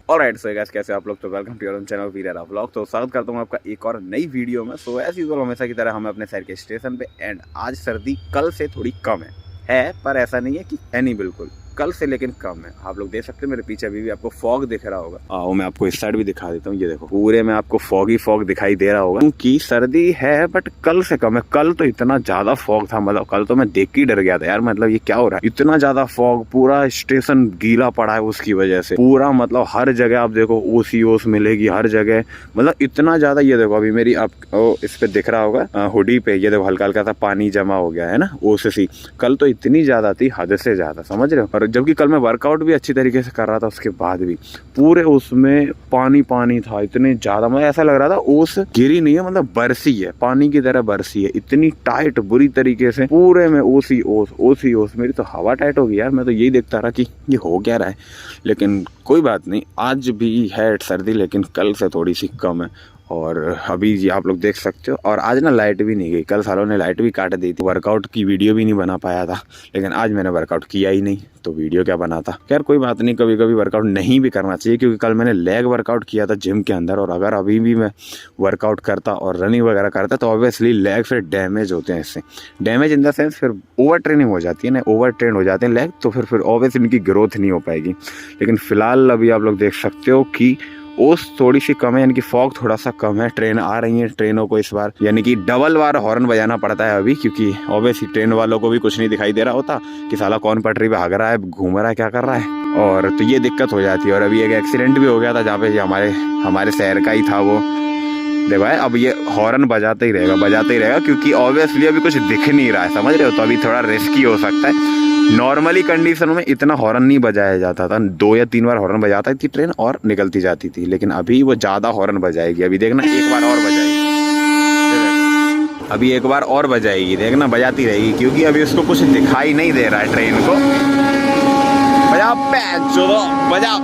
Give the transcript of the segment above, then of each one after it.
Alright so guys, कैसे आप लोग? तो वेलकम टू योर चैनल वीरेरा व्लॉग। तो स्वागत करता हूँ आपका एक और नई वीडियो में। सो एज यूजुअल हमेशा की तरह हम अपने शहर के स्टेशन पे एंड आज सर्दी कल से थोड़ी कम है पर ऐसा नहीं है कि है नहीं, बिल्कुल कल से लेकिन कम है। आप लोग देख सकते हैं मेरे पीछे अभी भी आपको फॉग दिख रहा होगा। आओ मैं आपको इस साइड भी दिखा देता हूँ। ये देखो पूरे में आपको फॉग ही फॉग दिखाई दे रहा होगा क्योंकि सर्दी है बट कल से कम है। कल तो इतना ज्यादा फॉग था, मतलब कल तो मैं देख के ही डर गया था यार। मतलब ये क्या हो रहा है, इतना ज्यादा फॉग, पूरा स्टेशन गीला पड़ा है उसकी वजह से। पूरा मतलब हर जगह आप देखो ओस ही ओस मिलेगी हर जगह, मतलब इतना ज्यादा। ये देखो अभी मेरी आप इस पे दिख रहा होगा हुडी पे, ये देखो हल्का हल्का सा पानी जमा हो गया है ना ओस सी। कल तो इतनी ज्यादा थी, हद से ज्यादा, समझ रहे हो। और जबकि कल मैं वर्कआउट भी अच्छी तरीके से कर रहा था, उसके बाद भी पूरे उसमें पानी पानी था इतने ज्यादा। मतलब ऐसा लग रहा था ओस गिरी नहीं है, मतलब बरसी है, पानी की तरह बरसी है, इतनी टाइट बुरी तरीके से पूरे में ओस ही ओस। मेरी तो हवा टाइट हो गई यार। मैं तो यही देखता रहा कि ये हो क्या रहा है, लेकिन कोई बात नहीं, आज भी है सर्दी लेकिन कल से थोड़ी सी कम है। और अभी ये आप लोग देख सकते हो। और आज ना लाइट भी नहीं गई, कल सालों ने लाइट भी काट दी थी। वर्कआउट की वीडियो भी नहीं बना पाया था, लेकिन आज मैंने वर्कआउट किया ही नहीं तो वीडियो क्या बनाता। खैर कोई बात नहीं, कभी कभी वर्कआउट नहीं भी करना चाहिए क्योंकि कल मैंने लेग वर्कआउट किया था जिम के अंदर। और अगर अभी भी मैं वर्कआउट करता और रनिंग वगैरह करता तो ऑब्वियसली लेग फिर डैमेज होते हैं। इससे डैमेज इन द सेंस फिर ओवर ट्रेनिंग हो जाती है ना, ओवर ट्रेन हो जाते हैं लेग, तो फिर ऑब्वियसली इनकी ग्रोथ नहीं हो पाएगी। लेकिन फिलहाल अभी आप लोग देख सकते हो कि ओस थोड़ी सी कम है, यानी कि फॉग थोड़ा सा कम है। ट्रेन आ रही है, ट्रेनों को इस बार यानी कि डबल बार हॉर्न बजाना पड़ता है अभी, क्योंकि ऑब्वियसली ट्रेन वालों को भी कुछ नहीं दिखाई दे रहा होता कि साला कौन पटरी पे भाग रहा है, घूम रहा है, क्या कर रहा है। और तो ये दिक्कत हो जाती है। और अभी एक एक्सीडेंट भी हो गया था जहाँ पे हमारे शहर का ही था वो। देखो भाई अब ये हॉर्न बजाते ही रहेगा क्योंकि ऑब्वियसली अभी कुछ दिख नहीं रहा है, समझ रहे हो। तो अभी थोड़ा रिस्की हो सकता है। नॉर्मली कंडीशन में इतना हॉर्न नहीं बजाया जाता था, 2 या 3 बार हॉर्न बजाता थी ट्रेन और निकलती जाती थी, लेकिन अभी वो ज्यादा हॉर्न बजाएगी। अभी देखना एक बार और बजाएगी, अभी एक बार और बजाएगी, देखना बजाती रहेगी क्योंकि अभी उसको कुछ दिखाई नहीं दे रहा है ट्रेन को। बजा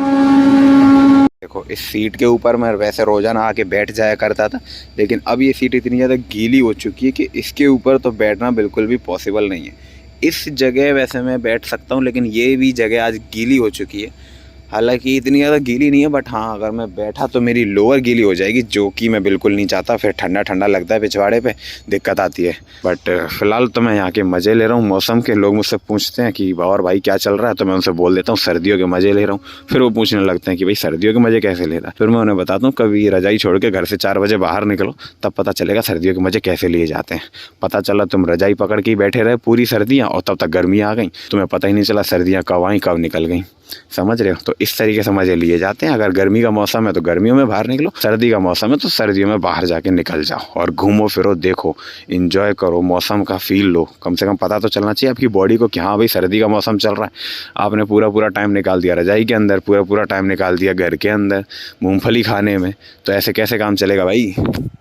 देखो इस सीट के ऊपर मैं वैसे रोजाना आके बैठ जाया करता था, लेकिन अब ये सीट इतनी ज़्यादा गीली हो चुकी है कि इसके ऊपर तो बैठना बिल्कुल भी पॉसिबल नहीं है। इस जगह वैसे मैं बैठ सकता हूँ, लेकिन ये भी जगह आज गीली हो चुकी है। हालांकि इतनी ज़्यादा गीली नहीं है बट हाँ, अगर मैं बैठा तो मेरी लोअर गीली हो जाएगी, जो कि मैं बिल्कुल नहीं चाहता। फिर ठंडा ठंडा लगता है पिछवाड़े पे, दिक्कत आती है। बट फिलहाल तो मैं यहाँ के मज़े ले रहा हूँ मौसम के। लोग मुझसे पूछते हैं कि और भाई क्या चल रहा है, तो मैं उनसे बोल देता हूँ सर्दियों के मज़े ले रहा हूँ। फिर वो पूछने लगते हैं कि भाई सर्दियों के मज़े कैसे ले रहा है। फिर मैं उन्हें बताता हूँ कभी रजाई छोड़ के घर से 4 बजे बाहर निकलो, तब पता चलेगा सर्दियों के मज़े कैसे लिए जाते हैं। पता चला तुम रजाई पकड़ के ही बैठे रहे पूरी सर्दियाँ और तब तक गर्मियाँ आ गई, तुम्हें पता ही नहीं चला सर्दियाँ कब आई कब निकल गई, समझ रहे हो। तो इस तरीके से मजे लिए जाते हैं। अगर गर्मी का मौसम है तो गर्मियों में बाहर निकलो, सर्दी का मौसम है तो सर्दियों में बाहर जाके निकल जाओ और घूमो फिरो, देखो, एंजॉय करो, मौसम का फील लो। कम से कम पता तो चलना चाहिए आपकी बॉडी को कि हाँ भाई सर्दी का मौसम चल रहा है। आपने पूरा टाइम निकाल दिया रजाई के अंदर, पूरा टाइम निकाल दिया घर के अंदर मूंगफली खाने में, तो ऐसे कैसे काम चलेगा भाई।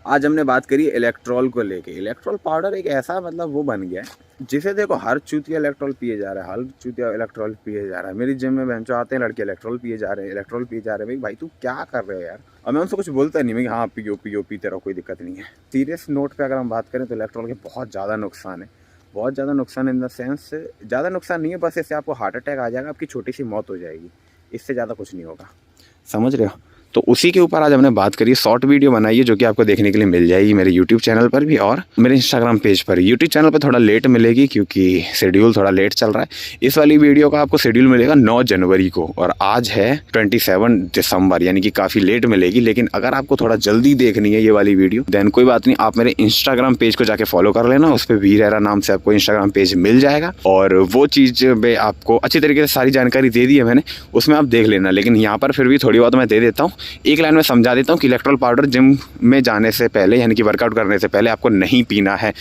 आज हमने बात करी इलेक्ट्रॉल को लेके। इलेक्ट्रॉल पाउडर एक ऐसा मतलब वो बन गया है जिसे देखो हर चूतिया इलेक्ट्रॉल पिए जा रहा है, हर चूतिया इलेक्ट्रॉल पिए जा रहा है। मेरी जिम में बेंचो आते हैं लड़के, इलेक्ट्रॉल पिए जा रहे हैं। भाई तू क्या कर रहे हो यार। और मैं उनसे कुछ बोलता नहीं, मैं हाँ पियो पीते रहो, कोई दिक्कत नहीं है। सीरियस नोट पे अगर हम बात करें तो इलेक्ट्रॉल के बहुत ज़्यादा नुकसान है, बहुत ज़्यादा नुकसान इन द सेंस, ज़्यादा नुकसान नहीं है, बस इससे आपको हार्ट अटैक आ जाएगा, आपकी छोटी सी मौत हो जाएगी, इससे ज़्यादा कुछ नहीं होगा, समझ रहे हो। तो उसी के ऊपर आज हमने बात करी, शॉर्ट वीडियो बनाई है जो कि आपको देखने के लिए मिल जाएगी मेरे यूट्यूब चैनल पर भी और मेरे इंस्टाग्राम पेज पर। यूट्यूब चैनल पर थोड़ा लेट मिलेगी क्योंकि शेड्यूल थोड़ा लेट चल रहा है। इस वाली वीडियो का आपको शेड्यूल मिलेगा 9 जनवरी को और आज है 27 दिसंबर, यानी कि काफ़ी लेट मिलेगी। लेकिन अगर आपको थोड़ा जल्दी देखनी है ये वाली वीडियो, देन कोई बात नहीं, आप मेरे इंस्टाग्राम पेज को जाके फॉलो कर लेना। उस पर वीरेरा नाम से आपको इंस्टाग्राम पेज मिल जाएगा और वो चीज़ में आपको अच्छी तरीके से सारी जानकारी दे दी है मैंने, उसमें आप देख लेना। लेकिन यहाँ पर फिर भी थोड़ी बहुत मैं दे देता हूँ, एक लाइन में समझा देता हूँ कि इलेक्ट्रॉल पाउडर जिम में जाने से पहले, यानी कि वर्कआउट करने से पहले आपको नहीं पीना है।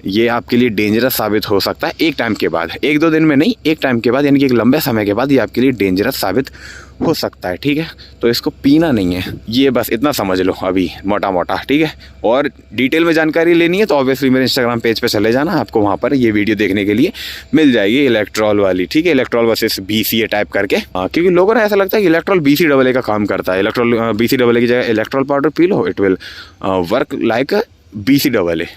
ये आपके लिए डेंजरस साबित हो सकता है एक टाइम के बाद, 1-2 दिन में नहीं, एक टाइम के बाद, यानी कि एक लंबे समय के बाद ये आपके लिए डेंजरस साबित हो सकता है, ठीक है। तो इसको पीना नहीं है, ये बस इतना समझ लो अभी मोटा, ठीक है। और डिटेल में जानकारी लेनी है तो ऑब्वियसली मेरे इंस्टाग्राम पेज पे चले जाना, आपको वहाँ पर ये वीडियो देखने के लिए मिल जाएगी इलेक्ट्रॉल वाली, ठीक है। इलेक्ट्रॉल वर्सेस BCA टाइप करके, क्योंकि लोगों ने ऐसा लगता है कि इलेक्ट्रॉल BCAA का काम करता है। इलेक्ट्रॉल BCAA की जगह इलेक्ट्रॉल पाउडर पी लो, it will work like BCAA।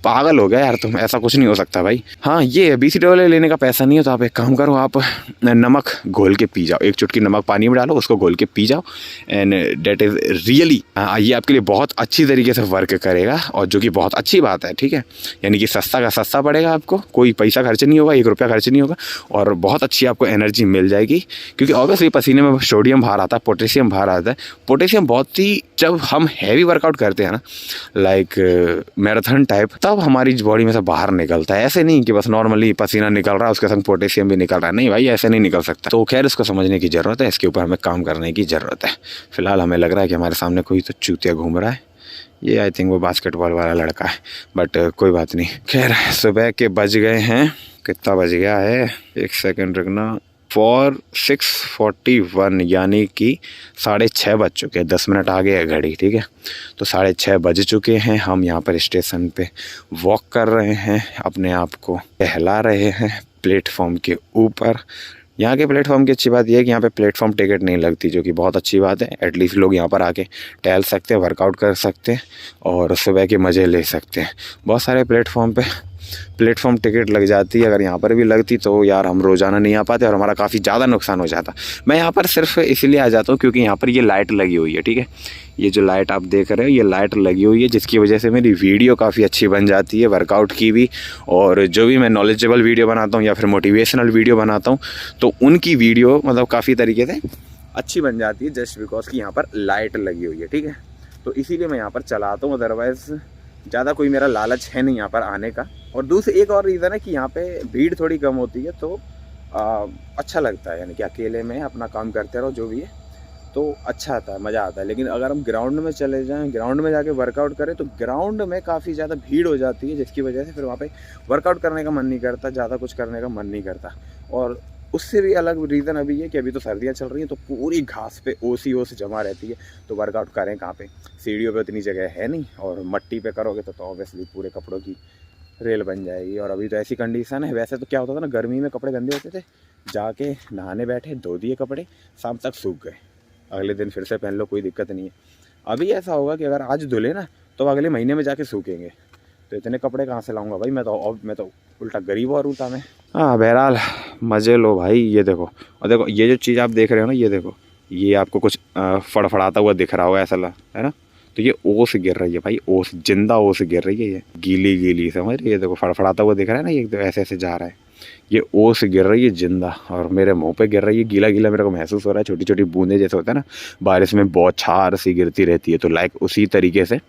पागल हो गया यार तुम, ऐसा कुछ नहीं हो सकता भाई। हाँ ये BCAA लेने का पैसा नहीं है तो आप एक काम करो, आप नमक घोल के पी जाओ, 1 चुटकी नमक पानी में डालो, उसको घोल के पी जाओ, एंड डेट इज़ रियली ये आपके लिए बहुत अच्छी तरीके से वर्क करेगा, और जो कि बहुत अच्छी बात है, ठीक है। यानी कि सस्ता का सस्ता पड़ेगा आपको, कोई पैसा खर्च नहीं होगा, 1 रुपया खर्च नहीं होगा, और बहुत अच्छी आपको एनर्जी मिल जाएगी। क्योंकि ऑब्वियसली पसीने में सोडियम बाहर आता है, पोटेशियम बाहर आता है। पोटेशियम बहुत ही, जब हम हैवी वर्कआउट करते हैं ना, लाइक मैराथन टाइप, तब हमारी बॉडी में से बाहर निकलता है। ऐसे नहीं कि बस नॉर्मली पसीना निकल रहा है उसके संग पोटेशियम भी निकल रहा है, नहीं भाई ऐसे नहीं निकल सकता। तो खैर इसको समझने की ज़रूरत है, इसके ऊपर हमें काम करने की ज़रूरत है। फिलहाल हमें लग रहा है कि हमारे सामने कोई तो चूतिया घूम रहा है, ये आई थिंक वो बास्केटबॉल वाला लड़का है, बट कोई बात नहीं। खैर सुबह के बज गए हैं, कितना बज गया है, 1 सेकंड रुकना, 6:41, यानी कि 6:30 बज चुके हैं, 10 मिनट आगे है घड़ी, ठीक है। तो 6:30 बज चुके हैं, हम यहाँ पर स्टेशन पे वॉक कर रहे हैं, अपने आप को टहला रहे हैं प्लेटफॉर्म के ऊपर। यहाँ के प्लेटफॉर्म की अच्छी बात यह है कि यहाँ पे प्लेटफॉर्म टिकट नहीं लगती, जो कि बहुत अच्छी बात है। एटलीस्ट लोग यहाँ पर आके टहल सकते हैं, वर्कआउट कर सकते हैं और सुबह के मज़े ले सकते हैं। बहुत सारे प्लेटफॉर्म पे प्लेटफॉर्म टिकट लग जाती है, अगर यहाँ पर भी लगती तो यार हम रोज़ाना नहीं आ पाते और हमारा काफ़ी ज़्यादा नुकसान हो जाता। मैं यहाँ पर सिर्फ इसलिए आ जाता हूँ क्योंकि यहाँ पर ये लाइट लगी हुई है, ठीक है। ये जो लाइट आप देख रहे हो, ये लाइट लगी हुई है, जिसकी वजह से मेरी वीडियो काफ़ी अच्छी बन जाती है, वर्कआउट की भी, और जो भी मैं नॉलेजेबल वीडियो बनाता हूँ या फिर मोटिवेशनल वीडियो बनाता हूँ तो उनकी वीडियो मतलब काफ़ी तरीके से अच्छी बन जाती है, जस्ट बिकॉज कि यहाँ पर लाइट लगी हुई है, ठीक है। तो इसीलिए मैं यहाँ पर चलाता हूँ, अदरवाइज़ ज़्यादा कोई मेरा लालच है नहीं यहाँ पर आने का। और दूसरी एक और रीज़न है कि यहाँ पे भीड़ थोड़ी कम होती है, तो अच्छा लगता है, यानी कि अकेले में अपना काम करते रहो, जो भी है तो अच्छा आता है, मज़ा आता है। लेकिन अगर हम ग्राउंड में चले जाएं, ग्राउंड में जाके वर्कआउट करें, तो ग्राउंड में काफ़ी ज़्यादा भीड़ हो जाती है, जिसकी वजह से फिर वहाँ पे वर्कआउट करने का मन नहीं करता, ज़्यादा कुछ करने का मन नहीं करता। और उससे भी अलग रीज़न अभी है कि अभी तो सर्दियाँ चल रही हैं, तो पूरी घास पे ओस जमा रहती है, तो वर्कआउट करें कहाँ पे, सीढ़ियों पे उतनी जगह है नहीं, और मट्टी पे करोगे तो ऑब्वियसली पूरे कपड़ों की रेल बन जाएगी। और अभी तो ऐसी कंडीशन है, वैसे तो क्या होता था ना, गर्मी में कपड़े गंदे होते थे, जाके नहाने बैठे, धो दिए कपड़े, शाम तक सूख गए, अगले दिन फिर से पहन लो, कोई दिक्कत नहीं है। अभी ऐसा होगा कि अगर आज धुले ना तो अगले महीने में जाके सूखेंगे, तो इतने कपड़े कहाँ से लाऊंगा भाई, मैं तो उल्टा गरीब और हूँ मैं। हाँ बहरहाल मज़े लो भाई। ये देखो, और देखो ये जो चीज़ आप देख रहे हो ना, ये देखो, ये आपको कुछ फड़फड़ाता हुआ दिख रहा होगा ऐसा है ना, तो ये ओस गिर रही है भाई, ओस, जिंदा ओस गिर रही है, ये गीली गीली, समझ रही है, देखो फड़फड़ाता हुआ दिख रहा है ना, ये ऐसे ऐसे जा रहा है, ये ओस गिर रही है जिंदा, और मेरे मुंह पे गिर रही है, गीला गीला मेरे को महसूस हो रहा है, छोटी छोटी बूंदे जैसे होता है ना बारिश में बौछार सी गिरती रहती है, तो लाइक उसी तरीके से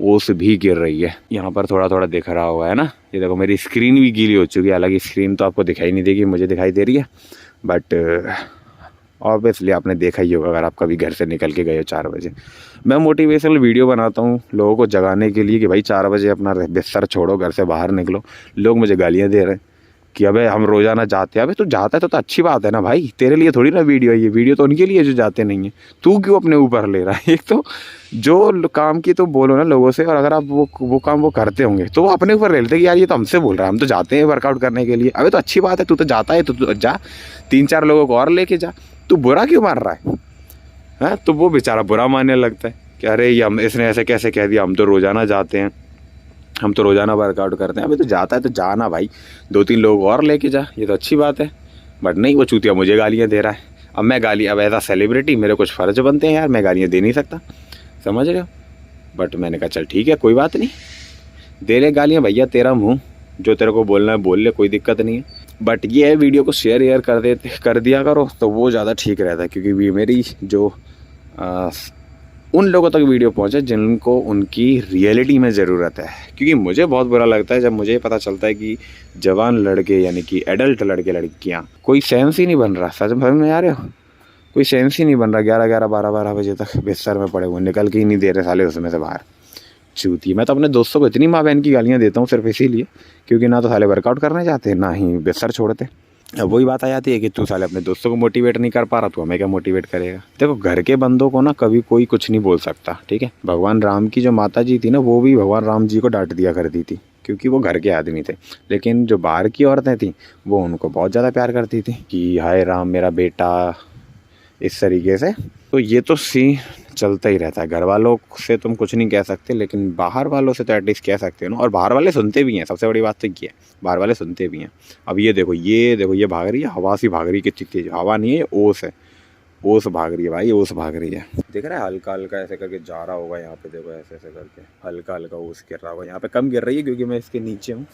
ओस भी गिर रही है। यहाँ पर थोड़ा थोड़ा दिख रहा हुआ है ना, ये देखो मेरी स्क्रीन भी गीली हो चुकी है, हालांकि स्क्रीन तो आपको दिखाई नहीं देगी, मुझे दिखाई दे रही है, बट ऑब्वियसली आपने देखा ही होगा अगर आप कभी घर से निकल के गए हो 4 बजे। मैं मोटिवेशनल वीडियो बनाता हूँ लोगों को जगाने के लिए कि भाई 4 बजे अपना बिस्तर छोड़ो, घर से बाहर निकलो। लोग मुझे गालियाँ दे रहे हैं कि अबे हम रोज़ाना जाते हैं। अबे तो जाता है तो अच्छी बात है ना भाई, तेरे लिए थोड़ी ना वीडियो है, ये वीडियो तो उनके लिए जो जाते नहीं है, तू क्यों अपने ऊपर ले रहा है। एक तो जो काम की तो बोलो ना लोगों से, और अगर आप वो काम वो करते होंगे तो वो अपने ऊपर ले लेते कि यार ये तो हमसे बोल रहा है, हम तो जाते हैं वर्कआउट करने के लिए। अबे तो अच्छी बात है, तू तो जाता है, तो जा 3-4 लोगों को और लेके जा, तू बुरा क्यों मान रहा है? हाँ तो वो बेचारा बुरा मानने लगता है कि अरे ये हम, इसने ऐसे कैसे कह दिया, हम तो रोज़ाना जाते हैं, हम तो रोज़ाना वर्कआउट करते हैं। अभी तो जाता है तो जाना भाई, 2-3 लोग और लेके जा, ये तो अच्छी बात है। बट नहीं, वो चूतिया मुझे गालियाँ दे रहा है। अब मैं गाली, अब एज अ सेलिब्रिटी मेरे कुछ फ़र्ज बनते हैं यार, मैं गालियाँ दे नहीं सकता, समझ रहे हो। बट मैंने कहा चल ठीक है, कोई बात नहीं, दे ले गालियाँ भैया, तेरा मुँह, जो तेरे को बोलना है बोल ले, कोई दिक्कत नहीं है। बट ये है, वीडियो को शेयर कर दिया करो तो वो ज़्यादा ठीक रहता है, क्योंकि मेरी जो उन लोगों तक वीडियो पहुंचे जिनको उनकी रियलिटी में ज़रूरत है। क्योंकि मुझे बहुत बुरा लगता है जब मुझे पता चलता है कि जवान लड़के, यानी कि एडल्ट लड़के लड़कियां, कोई सेंस ही नहीं बन रहा, सच में आ रहे हो, कोई सेंस ही नहीं बन रहा, 11-11, 12-12 बजे तक बिस्तर में पड़े हुए, निकल के ही नहीं दे रहे साले उसमें से बाहर। चूती, मैं तो अपने दोस्तों को इतनी माँ बहन की गालियाँ देता हूँ सिर्फ इसीलिए क्योंकि ना तो साले वर्कआउट करने जाते, ना ही बिस्तर छोड़ते। अब वही बात आ जाती है कि तू साले अपने दोस्तों को मोटिवेट नहीं कर पा रहा, तू हमें क्या मोटिवेट करेगा। देखो घर के बंदों को ना कभी कोई कुछ नहीं बोल सकता, ठीक है। भगवान राम की जो माता जी थी ना, वो भी भगवान राम जी को डांट दिया करती थी क्योंकि वो घर के आदमी थे। लेकिन जो बाहर की औरतें थीं वो उनको बहुत ज़्यादा प्यार करती थी कि हाय राम मेरा बेटा, इस तरीके से। तो ये तो सीन चलता ही रहता है। घर वालों से तुम कुछ नहीं कह सकते, लेकिन बाहर वालों से तो एटलीस्ट कह सकते हो ना। और बाहर वाले सुनते भी हैं, सबसे बड़ी बात तो ये है, बाहर वाले सुनते भी हैं। अब ये देखो ये भाग रही है, हवा सी भाग रही है, कितनी तेज हवा नहीं है, ये ओस है, ओस भाग रही है भाई, ओस भाग रही है। दिख रहा है हल्का हल्का ऐसे करके जा रहा होगा यहाँ पे, देखो ऐसे ऐसे करके हल्का हल्का ओस गिर रहा होगा। यहाँ पे कम गिर रही है क्योंकि मैं इसके नीचे हूँ,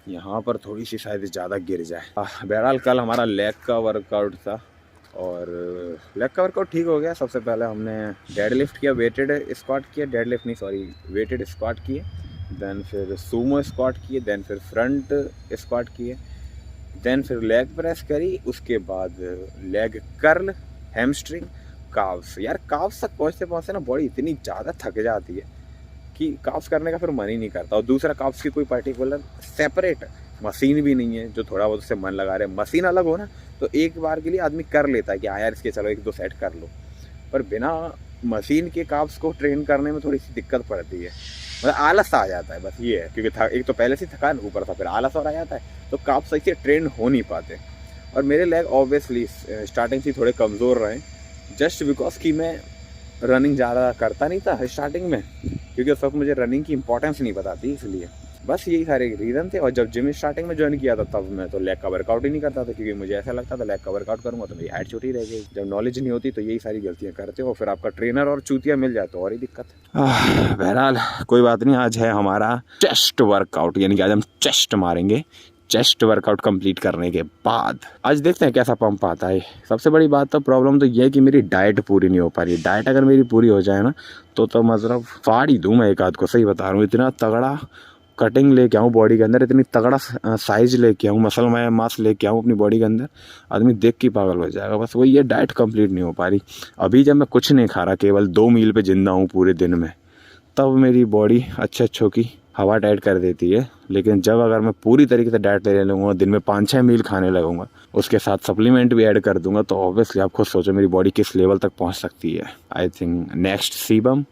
यहाँ पर थोड़ी सी शायद ज़्यादा गिर जाए। बहरहाल कल हमारा लेग का वर्कआउट था और लेग का वर्कआउट ठीक हो गया। सबसे पहले हमने डेड लिफ्ट किया, वेटेड स्क्वाट किया, डेड लिफ्ट नहीं सॉरी वेटेड स्क्वाट किए, देन फिर सूमो स्क्वाट किए, देन फिर फ्रंट स्क्वाट किए, देन फिर लेग प्रेस करी, उसके बाद लेग कर्ल, हैमस्ट्रिंग, काव्स। यार काव्स तक पहुँचते पहुँचते ना बॉडी इतनी ज़्यादा थक जाती है कि काव्स करने का फिर मन ही नहीं करता। और दूसरा काव्स की कोई पर्टिकुलर सेपरेट मशीन भी नहीं है जो थोड़ा बहुत उससे मन लगा रहे। मशीन अलग हो ना तो एक बार के लिए आदमी कर लेता है कि हाँ यार इसके चलो एक दो सेट कर लो, पर बिना मशीन के काव्स को ट्रेन करने में थोड़ी सी दिक्कत पड़ती है, मतलब आलस आ जाता है। बस ये है क्योंकि एक तो पहले से थकान ऊपर था, फिर आलस और आ जाता है, तो काव्स सही से ट्रेन हो नहीं पाते। और मेरे लेग ऑब्वियसली स्टार्टिंग से थोड़े कमज़ोर रहे, जस्ट बिकॉज कि मैं रनिंग ज़्यादा करता नहीं था स्टार्टिंग में, क्योंकि उस वक्त मुझे रनिंग की इंपॉर्टेंस नहीं पता थी, इसलिए बस यही सारे रीज़न थे। और जब जिम स्टार्टिंग में ज्वाइन किया था तब मैं तो लेग का वर्कआउट ही नहीं करता था, क्योंकि मुझे ऐसा लगता था लेग का वर्कआउट करूँगा तो मेरी हाइट छोटी रह गई। जब नॉलेज नहीं होती तो यही सारी गलतियाँ करते हो, फिर आपका ट्रेनर और चूतिया मिल जाए तो और ही दिक्कत। बहरहाल कोई बात नहीं, आज है हमारा चेस्ट वर्कआउट, यानी कि आज हम चेस्ट मारेंगे। चेस्ट वर्कआउट कंप्लीट करने के बाद आज देखते हैं कैसा पंप आता है। सबसे बड़ी बात तो प्रॉब्लम तो ये है कि मेरी डाइट पूरी नहीं हो पा रही है। डाइट अगर मेरी पूरी हो जाए ना तो मतलब फाड़ ही दूँ मैं एक आध को, सही बता रहा हूँ। इतना तगड़ा कटिंग लेके आऊँ बॉडी के अंदर, इतनी तगड़ा साइज लेके आऊँ, मसल मास लेके आऊँ अपनी बॉडी के अंदर, आदमी देख के पागल हो जाएगा। बस वही ये डाइट कंप्लीट नहीं हो पा रही। अभी जब मैं कुछ नहीं खा रहा, केवल 2 मील पे जिंदा हूँ पूरे दिन में, तब मेरी बॉडी अच्छों की हवा डाइट कर देती है। लेकिन जब अगर मैं पूरी तरीके से डाइट ले लूँगा, दिन में 5-6 मील खाने लगूंगा, उसके साथ सप्लीमेंट भी ऐड कर दूंगा, तो ऑब्वियसली आप खुद सोचो मेरी बॉडी किस लेवल तक पहुंच सकती है। I think next sebum